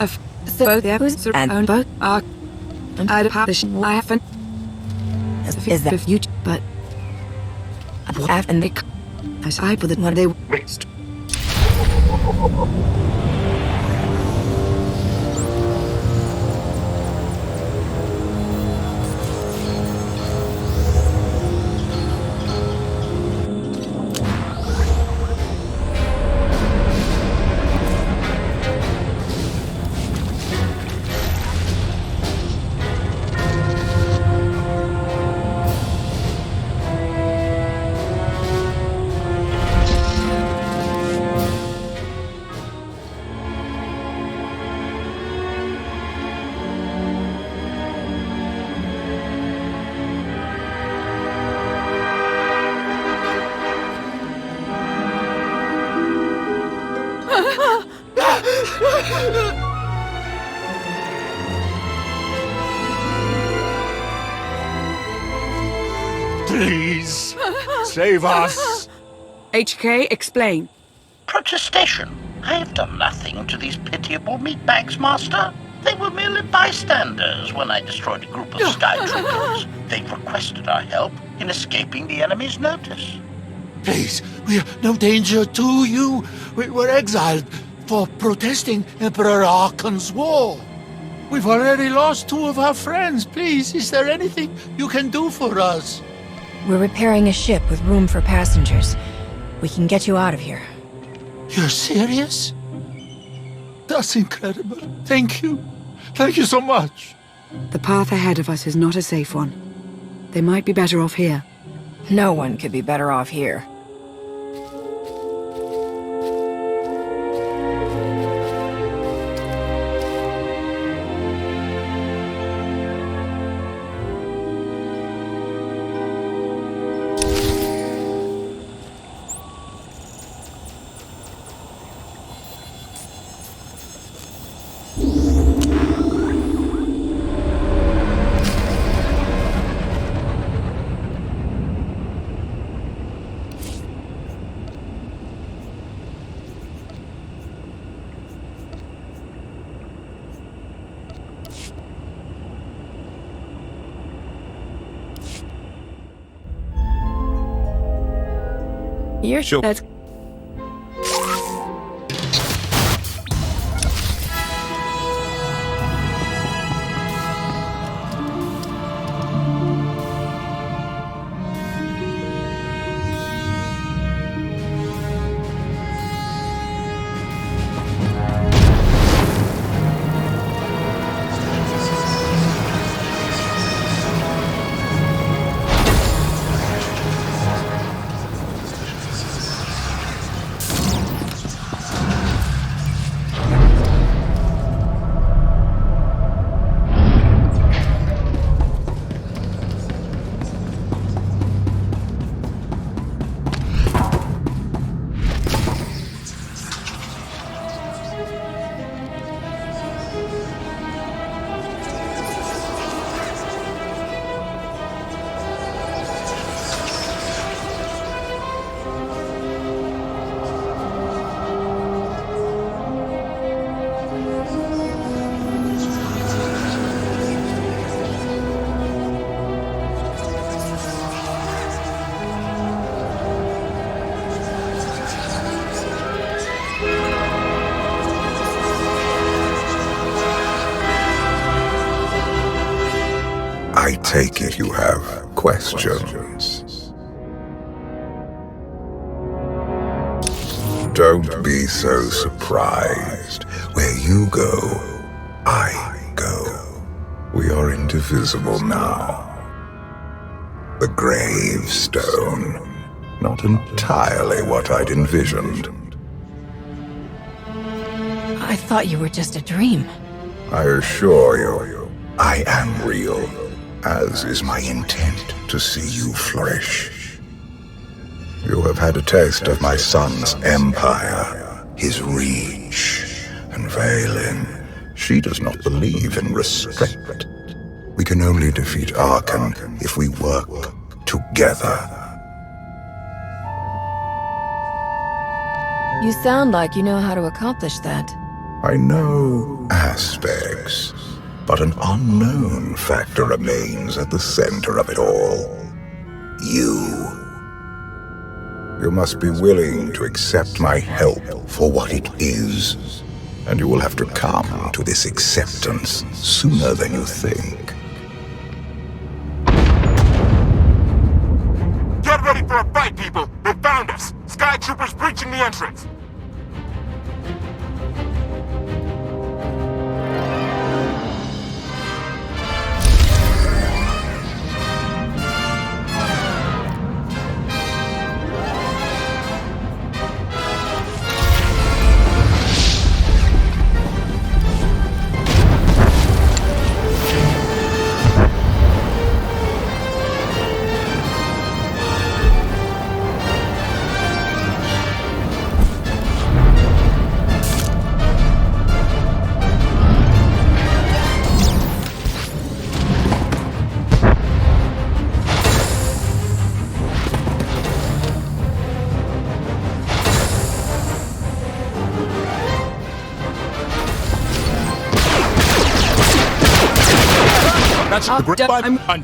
of both those and both are out of position. I haven't is that you, but I have and they as I put it when they rest. Please, save us! HK, explain. Protestation. I have done nothing to these pitiable meatbags, Master. They were merely bystanders when I destroyed a group of sky troopers. They requested our help in escaping the enemy's notice. Please, we are no danger to you. We were exiled for protesting Emperor Archon's war. We've already lost 2 of our friends. Please, is there anything you can do for us? We're repairing a ship with room for passengers. We can get you out of here. You're serious? That's incredible. Thank you. Thank you so much. The path ahead of us is not a safe one. They might be better off here. No one could be better off here. You're sure. That's I take it you have questions. Don't be so surprised. Where you go, I go. We are indivisible now. The gravestone. Not entirely what I'd envisioned. I thought you were just a dream. I assure you, I am real, as is my intent to see you flourish. You have had a taste of my son's empire, his reach, and Valen. She does not believe in restraint. We can only defeat Archon if we work together. You sound like you know how to accomplish that. I know aspects, but an unknown factor remains at the center of it all. You. You must be willing to accept my help for what it is, and you will have to come to this acceptance sooner than you think. Get ready for a fight, people! They found us! Sky Troopers breaching the entrance! That's the grip I'm on.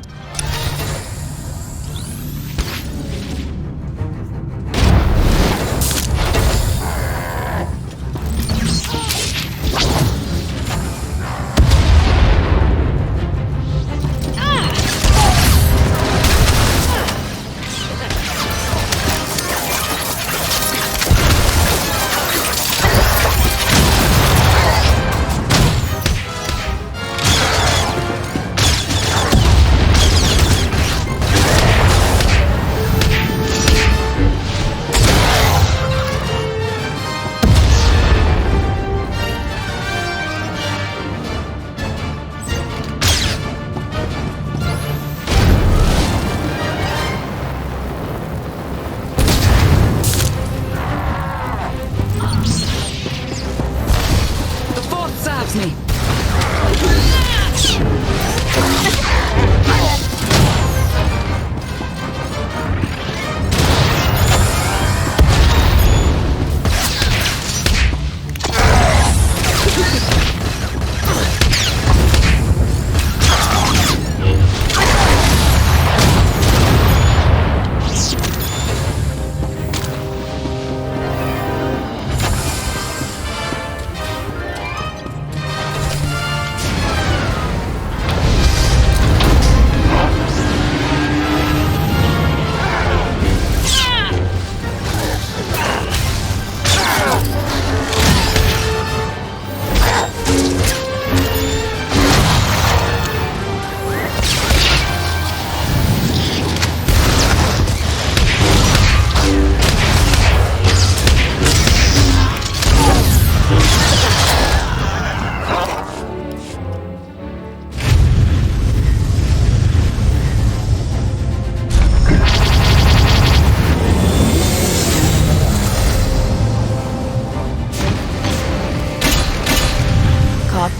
Me.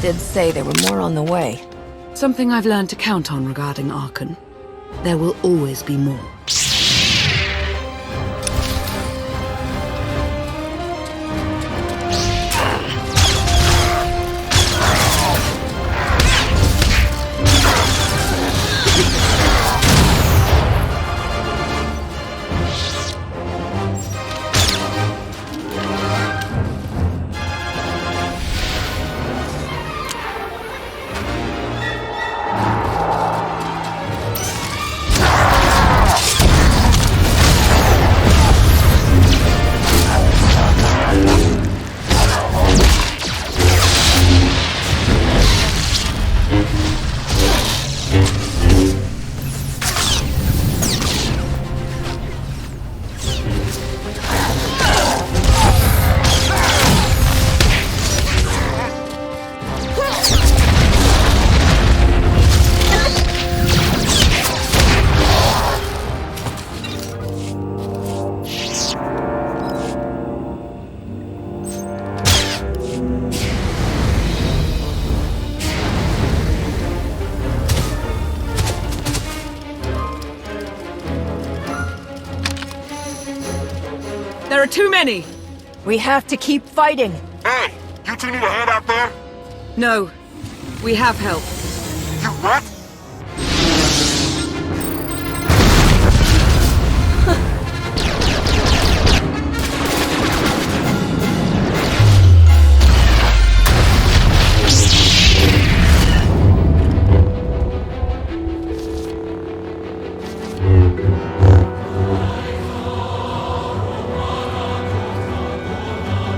Did say there were more on the way. Something I've learned to count on regarding Archon. There will always be more. There are too many! We have to keep fighting. Hey, you You two need a hand out there? No. We have help. You what?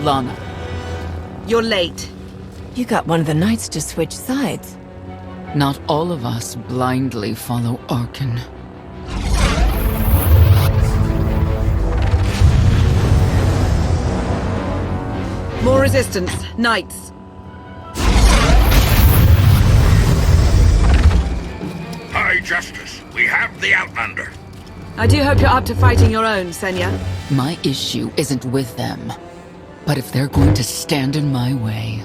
Lana. You're late. You got one of the knights to switch sides. Not all of us blindly follow Arkan. More resistance. Knights. High Justice, we have the Outlander. I do hope you're up to fighting your own, Senya. My issue isn't with them. But if they're going to stand in my way...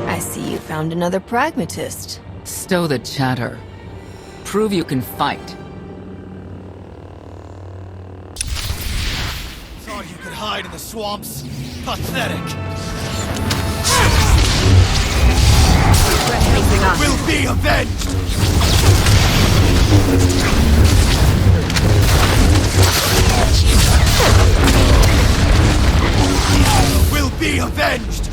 I see you found another pragmatist. Stow the chatter. Prove you can fight. Thought you could hide in the swamps? Pathetic. We're facing us. Will be avenged! Will be avenged!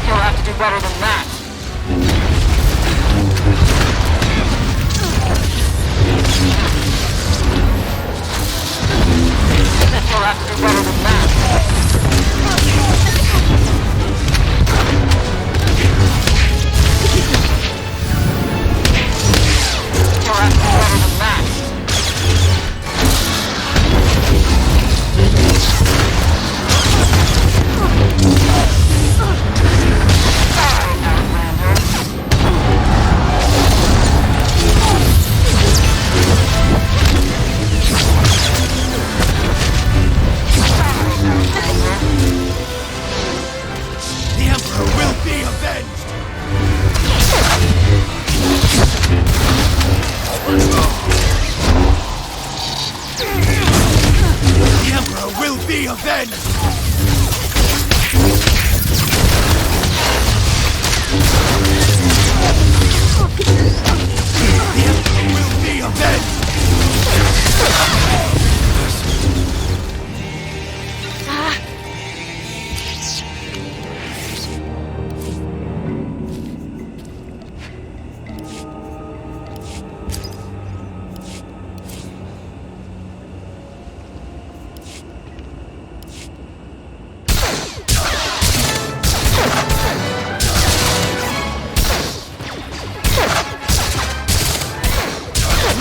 You'll have to do better than that. You'll have to do better than that. You'll have to do better than that. The Emperor will be avenged! The Emperor will be avenged! The Emperor will be avenged!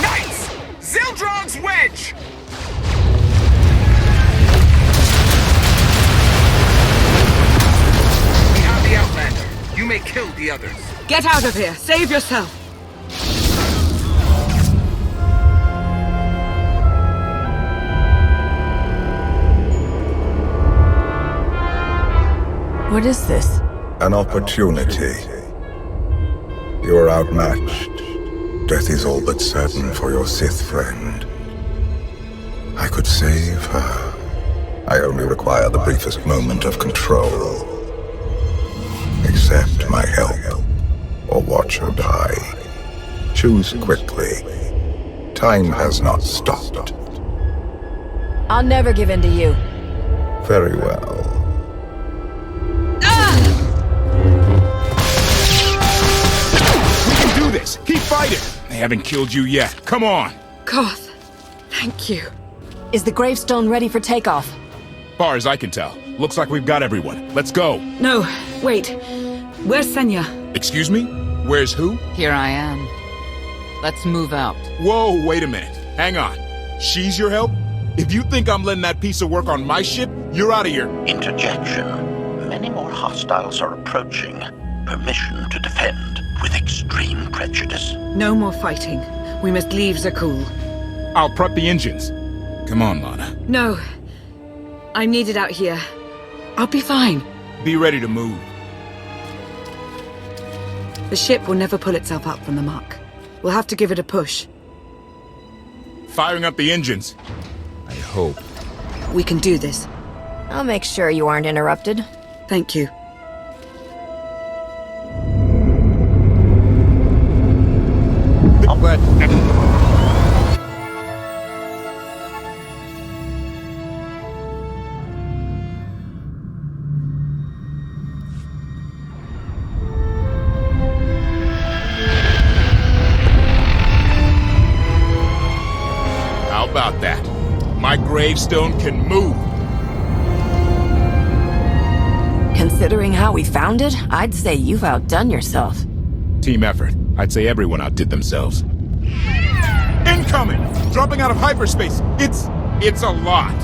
Knights! Zildron's wedge! We have the Outlander. You may kill the others. Get out of here. Save yourself. What is this? An opportunity. You are outmatched. Death is all but certain for your Sith friend. I could save her. I only require the briefest moment of control. Accept my help, or watch her die. Choose quickly. Time has not stopped. I'll never give in to you. Very well. We can do this! Keep fighting! They haven't killed you yet. Come on! Koth, thank you. Is the gravestone ready for takeoff? Far as I can tell. Looks like we've got everyone. Let's go. No, wait. Where's Senya? Excuse me? Where's who? Here I am. Let's move out. Whoa, wait a minute. Hang on. She's your help? If you think I'm letting that piece of work on my ship, you're out of here. Interjection. Many more hostiles are approaching. Permission to defend with extreme prejudice. No more fighting. We must leave Zakul. I'll prep the engines. Come on, Lana. No. I'm needed out here. I'll be fine. Be ready to move. The ship will never pull itself up from the muck. We'll have to give it a push. Firing up the engines. I hope. We can do this. I'll make sure you aren't interrupted. Thank you. But... How about that? My gravestone can move. Considering how we found it, I'd say you've outdone yourself. Team effort. I'd say everyone outdid themselves. Incoming! Dropping out of hyperspace. It's a lot.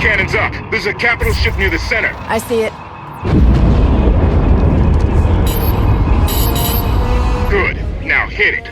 Cannons up. There's a capital ship near the center. I see it. Good. Now hit it.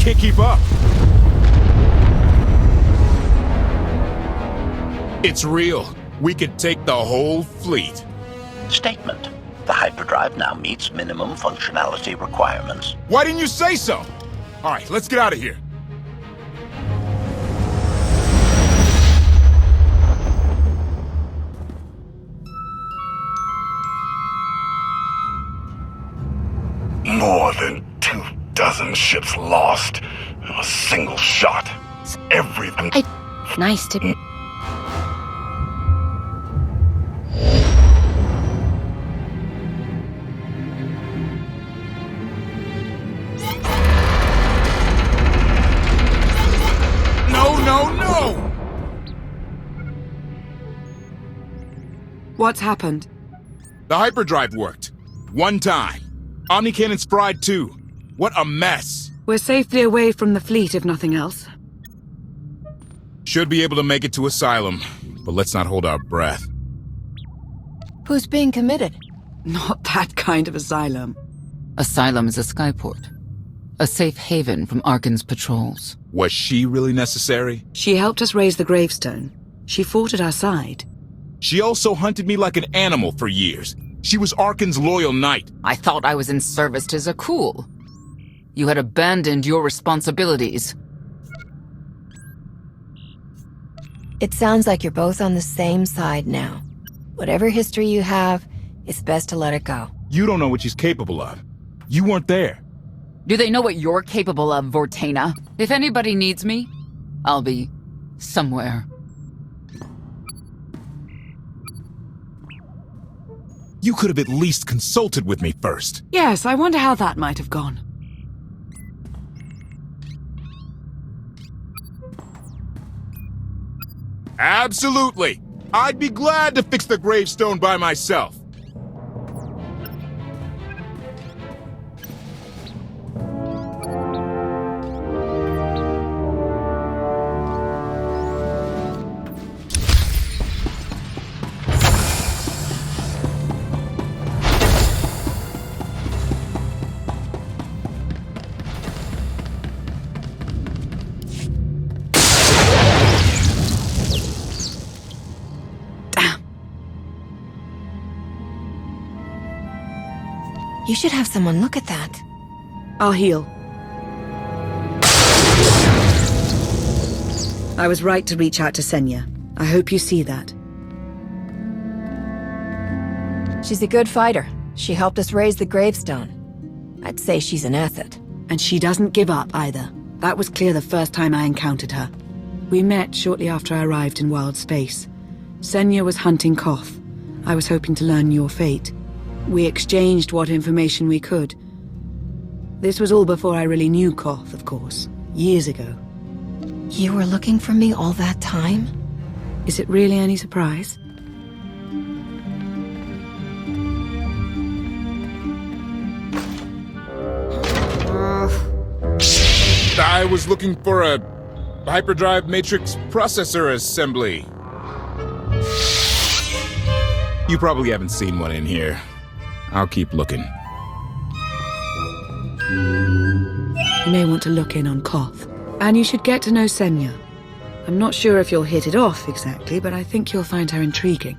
Can't keep up. It's real. We could take the whole fleet. Statement. The hyperdrive now meets minimum functionality requirements. Why didn't you say so? All right, let's get out of here. More than 24 ships lost in a single shot. It's everything. Nice to... No! What's happened? The hyperdrive worked. One time. Omnicannon's fried too. What a mess. We're safely away from the fleet, if nothing else. Should be able to make it to Asylum, but let's not hold our breath. Who's being committed? Not that kind of asylum. Asylum is a skyport. A safe haven from Arkan's patrols. Was she really necessary? She helped us raise the gravestone. She fought at our side. She also hunted me like an animal for years. She was Arkan's loyal knight. I thought I was in service to Zakul. You had abandoned your responsibilities. It sounds like you're both on the same side now. Whatever history you have, it's best to let it go. You don't know what she's capable of. You weren't there. Do they know what you're capable of, Vortana? If anybody needs me, I'll be somewhere. You could have at least consulted with me first. Yes, I wonder how that might have gone. Absolutely. I'd be glad to fix the gravestone by myself. You should have someone look at that. I'll heal. I was right to reach out to Senya. I hope you see that. She's a good fighter. She helped us raise the gravestone. I'd say she's an asset. And she doesn't give up either. That was clear the first time I encountered her. We met shortly after I arrived in wild space. Senya was hunting Koth. I was hoping to learn your fate. We exchanged what information we could. This was all before I really knew Koth, of course. Years ago. You were looking for me all that time? Is it really any surprise? I was looking for a hyperdrive matrix processor assembly. You probably haven't seen one in here. I'll keep looking. You may want to look in on Koth. And you should get to know Senya. I'm not sure if you'll hit it off exactly, but I think you'll find her intriguing.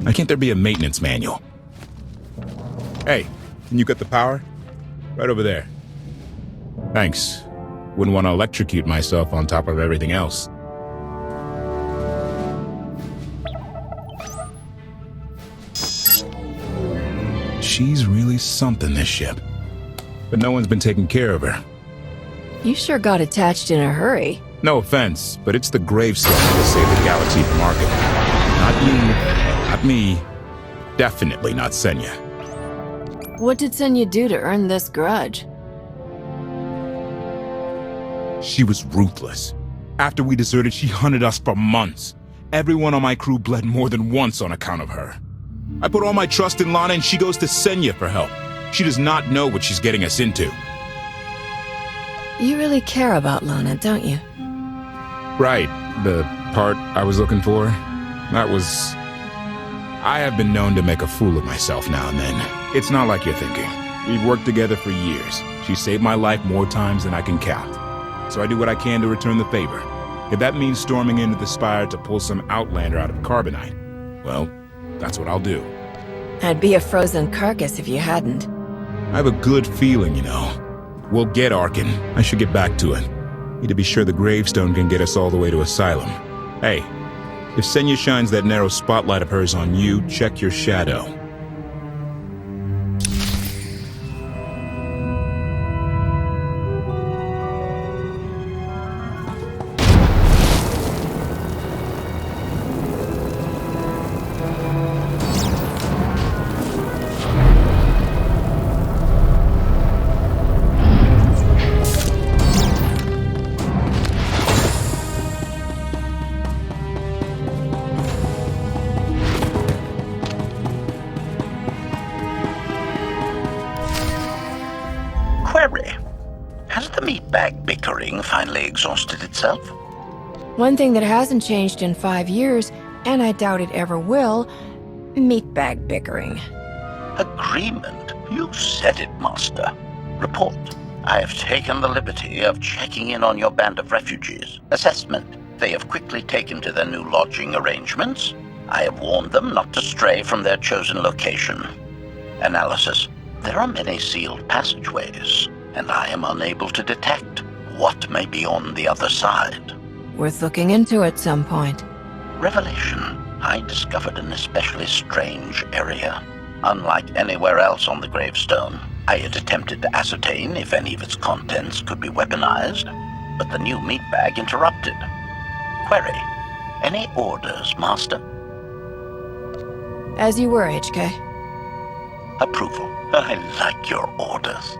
Why can't there be a maintenance manual? Hey, can you cut the power? Right over there. Thanks. Wouldn't want to electrocute myself on top of everything else. She's really something, this ship. But no one's been taking care of her. You sure got attached in a hurry. No offense, but it's the gravestone that will save the galaxy from Arkham. Not you, not me, definitely not Senya. What did Senya do to earn this grudge? She was ruthless. After we deserted, she hunted us for months. Everyone on my crew bled more than once on account of her. I put all my trust in Lana and she goes to Senya for help. She does not know what she's getting us into. You really care about Lana, don't you? Right. The part I was looking for, that was... I have been known to make a fool of myself now and then. It's not like you're thinking. We've worked together for years. She saved my life more times than I can count. So I do what I can to return the favor. If that means storming into the Spire to pull some outlander out of carbonite, well, that's what I'll do. I'd be a frozen carcass if you hadn't. I have a good feeling, you know. We'll get Arkin. I should get back to it. Need to be sure the gravestone can get us all the way to Asylum. Hey, if Senya shines that narrow spotlight of hers on you, check your shadow. Query. Has the meatbag bickering finally exhausted itself? One thing that hasn't changed in 5 years and I doubt it ever will, meatbag bickering. Agreement? You said it, Master. Report. I have taken the liberty of checking in on your band of refugees. Assessment. They have quickly taken to their new lodging arrangements. I have warned them not to stray from their chosen location. Analysis. There are many sealed passageways, and I am unable to detect what may be on the other side. Worth looking into at some point. Revelation. I discovered an especially strange area. Unlike anywhere else on the gravestone, I had attempted to ascertain if any of its contents could be weaponized, but the new meat bag interrupted. Query. Any orders, Master? As you were, HK. Approval. I like your orders.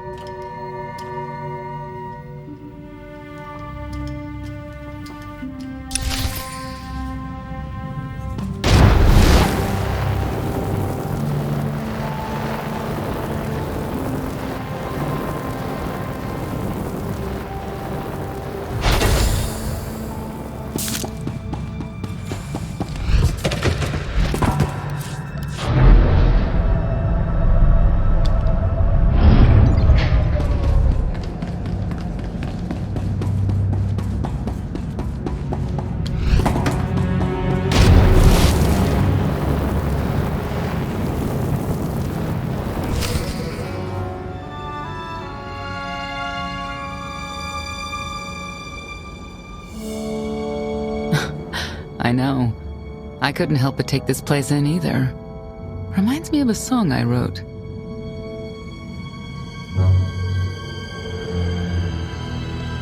I know. I couldn't help but take this place in either. Reminds me of a song I wrote.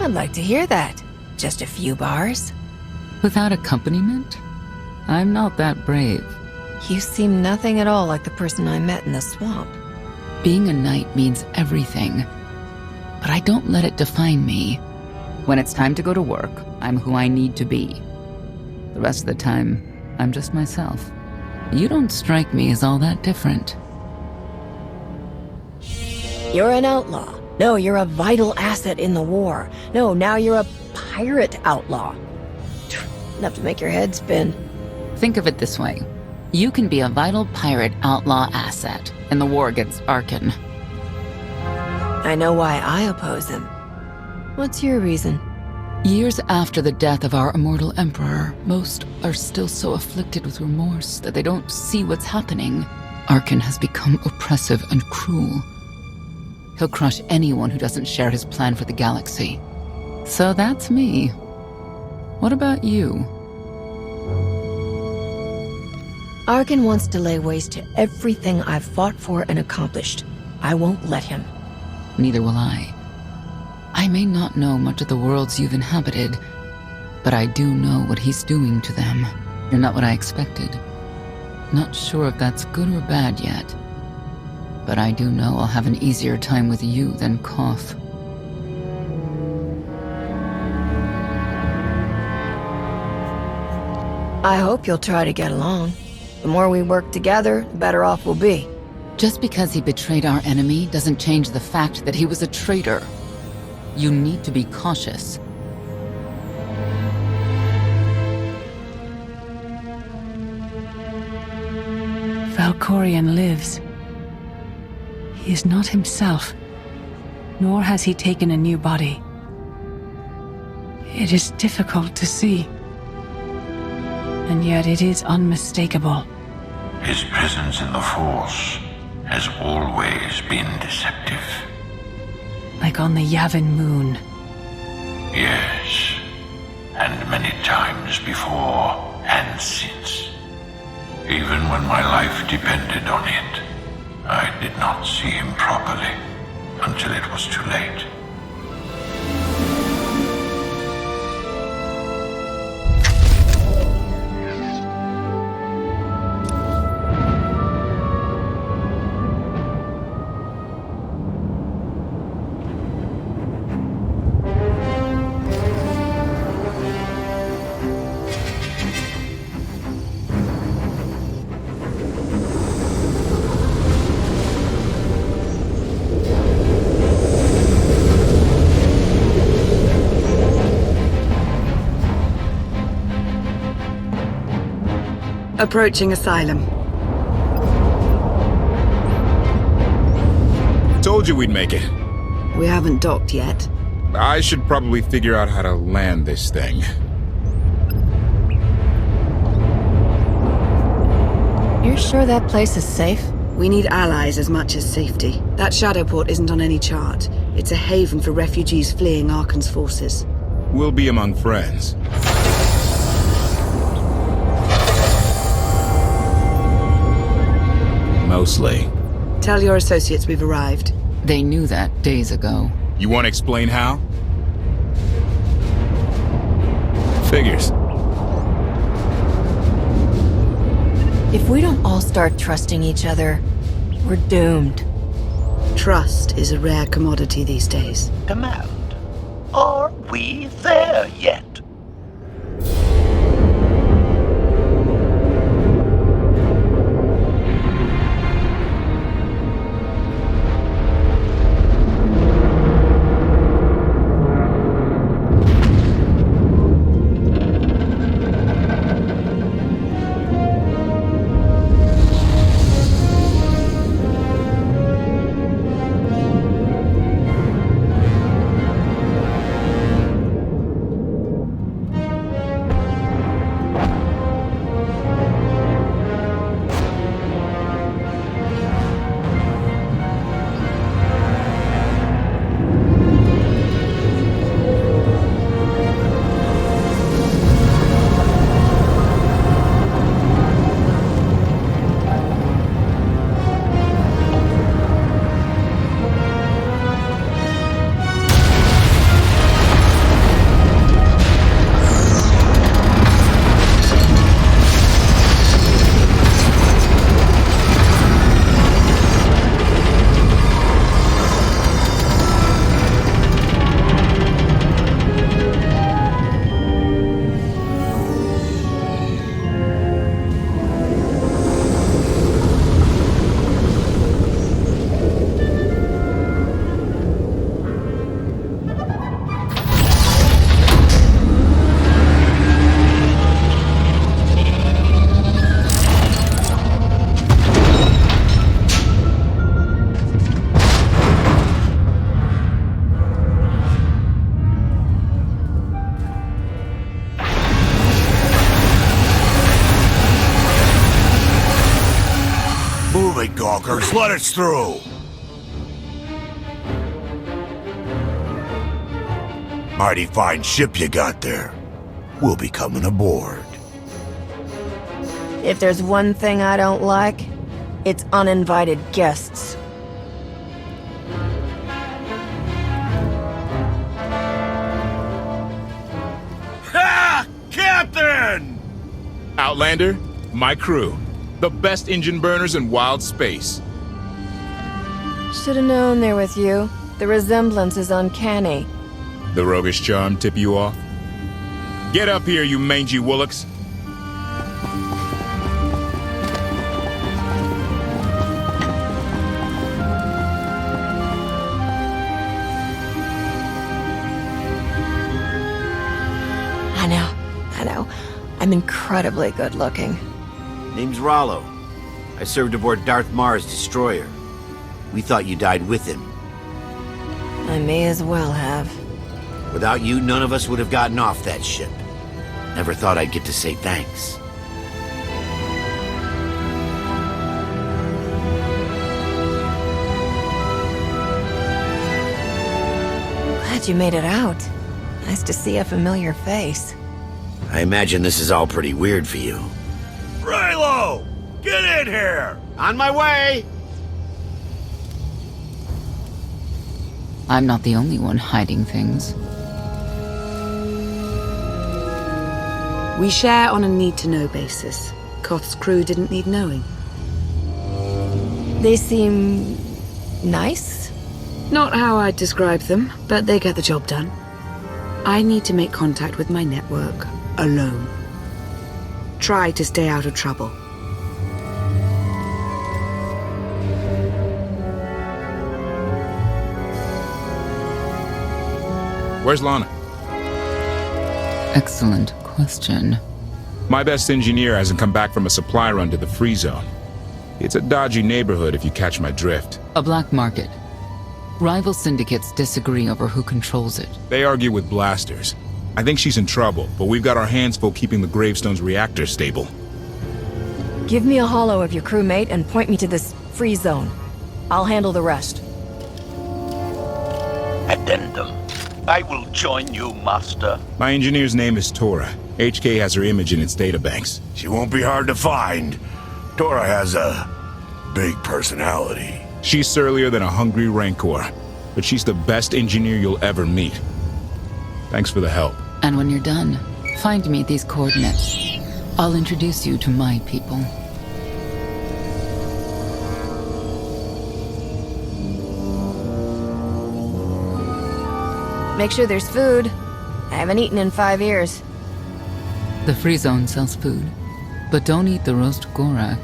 I'd like to hear that. Just a few bars. Without accompaniment? I'm not that brave. You seem nothing at all like the person I met in the swamp. Being a knight means everything, but I don't let it define me. When it's time to go to work, I'm who I need to be. The rest of the time, I'm just myself. You don't strike me as all that different. You're an outlaw. No, you're a vital asset in the war. No, now you're a pirate outlaw. Enough to make your head spin. Think of it this way. You can be a vital pirate outlaw asset in the war against Arkan. I know why I oppose him. What's your reason? Years after the death of our immortal emperor, most are still so afflicted with remorse that they don't see what's happening. Arkan has become oppressive and cruel. He'll crush anyone who doesn't share his plan for the galaxy. So that's me. What about you? Arkan wants to lay waste to everything I've fought for and accomplished. I won't let him. Neither will I. I may not know much of the worlds you've inhabited, but I do know what he's doing to them. You're not what I expected. Not sure if that's good or bad yet, but I do know I'll have an easier time with you than Koth. I hope you'll try to get along. The more we work together, the better off we'll be. Just because he betrayed our enemy doesn't change the fact that he was a traitor. You need to be cautious. Valkorion lives. He is not himself, nor has he taken a new body. It is difficult to see, and yet it is unmistakable. His presence in the Force has always been deceptive. Like on the Yavin moon. Yes, and many times before and since. Even when my life depended on it, I did not see him properly until it was too late. Approaching Asylum. Told you we'd make it. We haven't docked yet. I should probably figure out how to land this thing. You're sure that place is safe? We need allies as much as safety. That shadow port isn't on any chart. It's a haven for refugees fleeing Arkan's forces. We'll be among friends. Mostly. Tell your associates we've arrived. They knew that days ago. You want to explain how? Figures. If we don't all start trusting each other, we're doomed. Trust is a rare commodity these days. Command. Are we there yet? Gawkers, let us through! Mighty fine ship you got there. We'll be coming aboard. If there's one thing I don't like, it's uninvited guests. Ha! Captain! Outlander, my crew. The best engine burners in wild space. Should've known they're with you. The resemblance is uncanny. The roguish charm tip you off? Get up here, you mangy woolocks. I know. I'm incredibly good looking. Name's Rollo. I served aboard Darth Marr's destroyer. We thought you died with him. I may as well have. Without you, none of us would have gotten off that ship. Never thought I'd get to say thanks. Glad you made it out. Nice to see a familiar face. I imagine this is all pretty weird for you. Raylo! Get in here! On my way! I'm not the only one hiding things. We share on a need-to-know basis. Koth's crew didn't need knowing. They seem... nice? Not how I'd describe them, but they get the job done. I need to make contact with my network, alone. Try to stay out of trouble. Where's Lana? Excellent question. My best engineer hasn't come back from a supply run to the free zone. It's a dodgy neighborhood if you catch my drift. A black market. Rival syndicates disagree over who controls it. They argue with blasters. I think she's in trouble, but we've got our hands full keeping the Gravestone's reactor stable. Give me a holo of your crewmate and point me to this free zone. I'll handle the rest. Addendum. I will join you, Master. My engineer's name is Tora. HK has her image in its databanks. She won't be hard to find. Tora has a big personality. She's surlier than a hungry rancor, but she's the best engineer you'll ever meet. Thanks for the help. And when you're done, find me at these coordinates. I'll introduce you to my people. Make sure there's food. I haven't eaten in 5 years. The free zone sells food, but don't eat the roast gorak.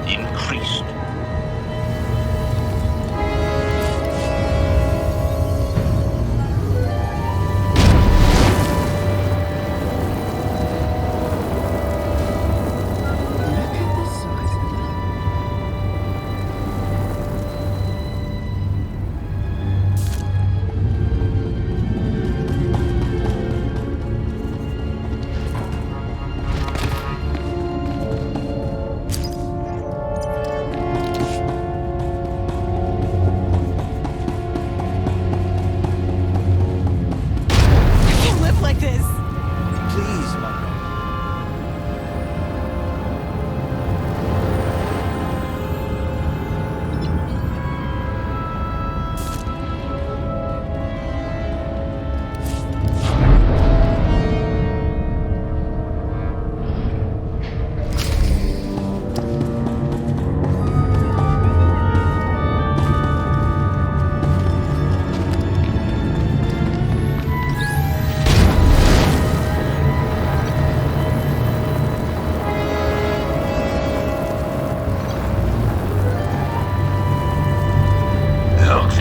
Increased.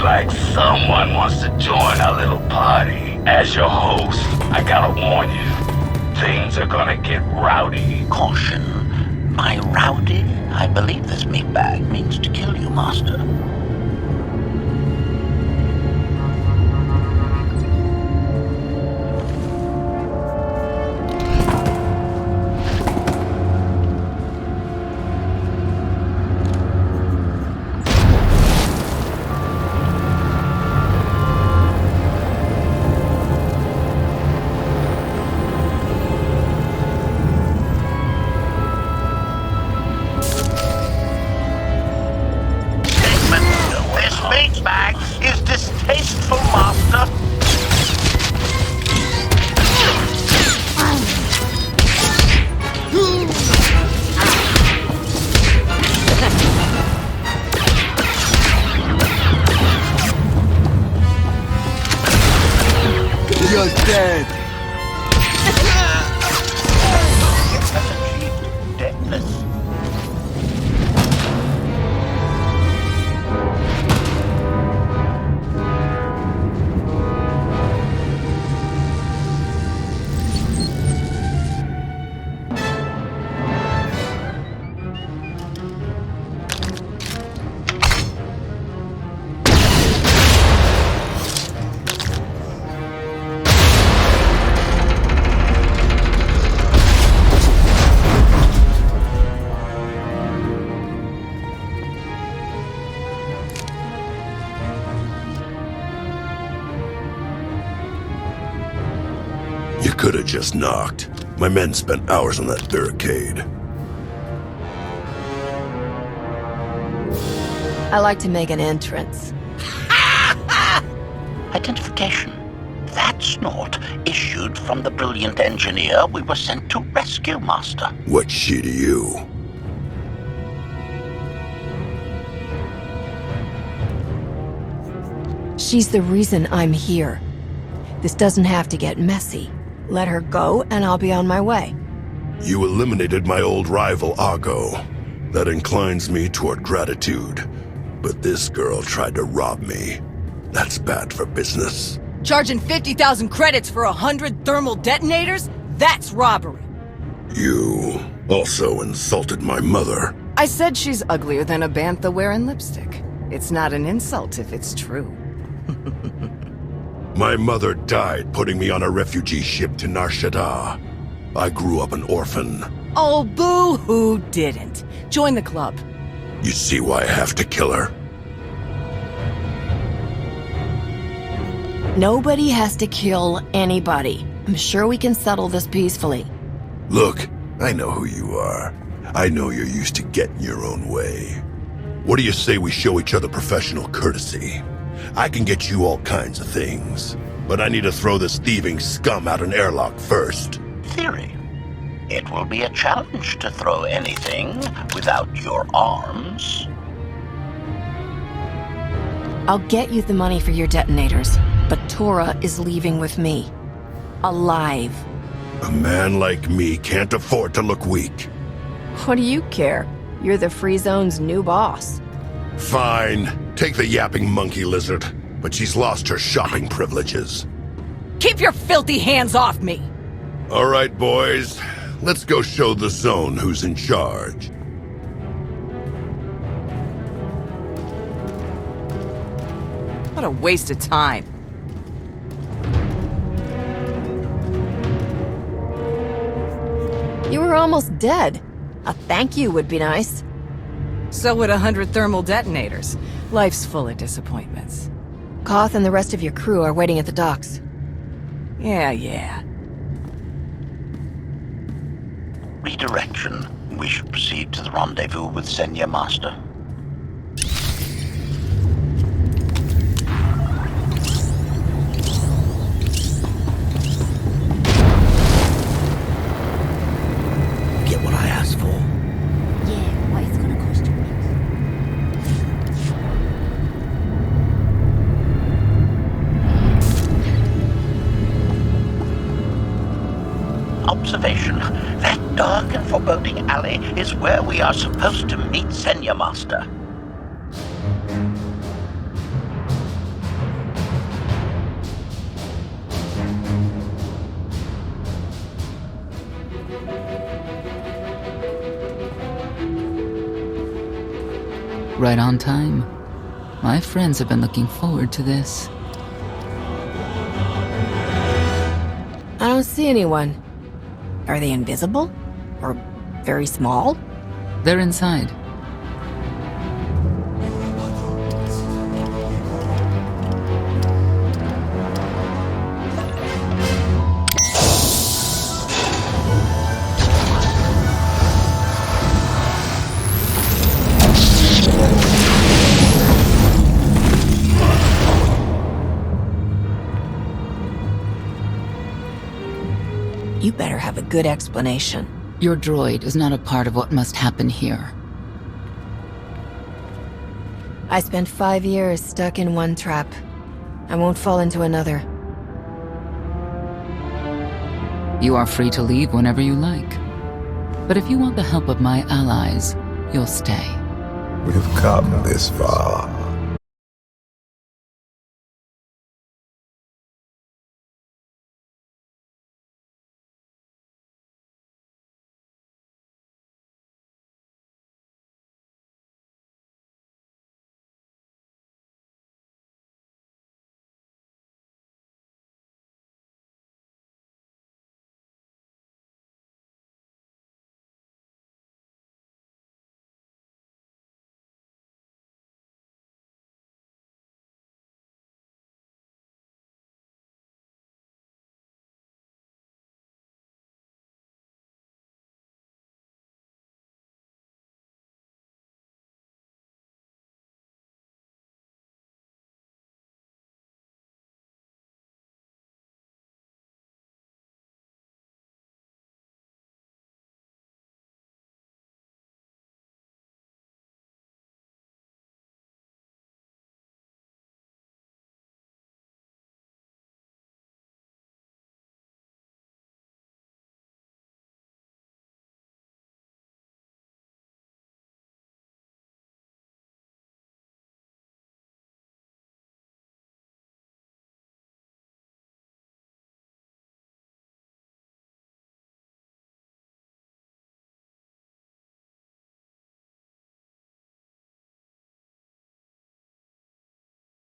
Like someone wants to join our little party. As your host, I gotta warn you, things are gonna get rowdy. Caution. By rowdy, I believe this meatbag means to kill you, Master. You're dead. Deadness. could have just knocked. My men spent hours on that barricade. I like to make an entrance. Identification. That's not issued from the brilliant engineer we were sent to rescue, Master. What's she to you? She's the reason I'm here. This doesn't have to get messy. Let her go, and I'll be on my way. You eliminated my old rival, Argo. That inclines me toward gratitude. But this girl tried to rob me. That's bad for business. Charging 50,000 credits for 100 thermal detonators? That's robbery. You also insulted my mother. I said she's uglier than a bantha wearing lipstick. It's not an insult if it's true. My mother died putting me on a refugee ship to Nar Shaddaa. I grew up an orphan. Oh, boo-hoo didn't. Join the club. You see why I have to kill her? Nobody has to kill anybody. I'm sure we can settle this peacefully. Look, I know who you are. I know you're used to getting your own way. What do you say we show each other professional courtesy? I can get you all kinds of things, but I need to throw this thieving scum out an airlock first. Theory. It will be a challenge to throw anything without your arms. I'll get you the money for your detonators, but Tora is leaving with me. Alive. A man like me can't afford to look weak. What do you care? You're the Free Zone's new boss. Fine. Take the yapping monkey lizard, but she's lost her shopping privileges. Keep your filthy hands off me! All right, boys. Let's go show the Zone who's in charge. What a waste of time. You were almost dead. A thank you would be nice. So would 100 thermal detonators. Life's full of disappointments. Koth and the rest of your crew are waiting at the docks. Yeah. Redirection. We should proceed to the rendezvous with Senya, Master. Get what I asked for. Yeah, what it's gonna cost you. Observation. That dark and foreboding alley is where we are supposed to meet Senya, Master. Right on time. My friends have been looking forward to this. I don't see anyone. Are they invisible? Or very small? They're inside. You better have a good explanation. Your droid is not a part of what must happen here. I spent 5 years stuck in one trap. I won't fall into another. You are free to leave whenever you like. But if you want the help of my allies, you'll stay. We've come this far.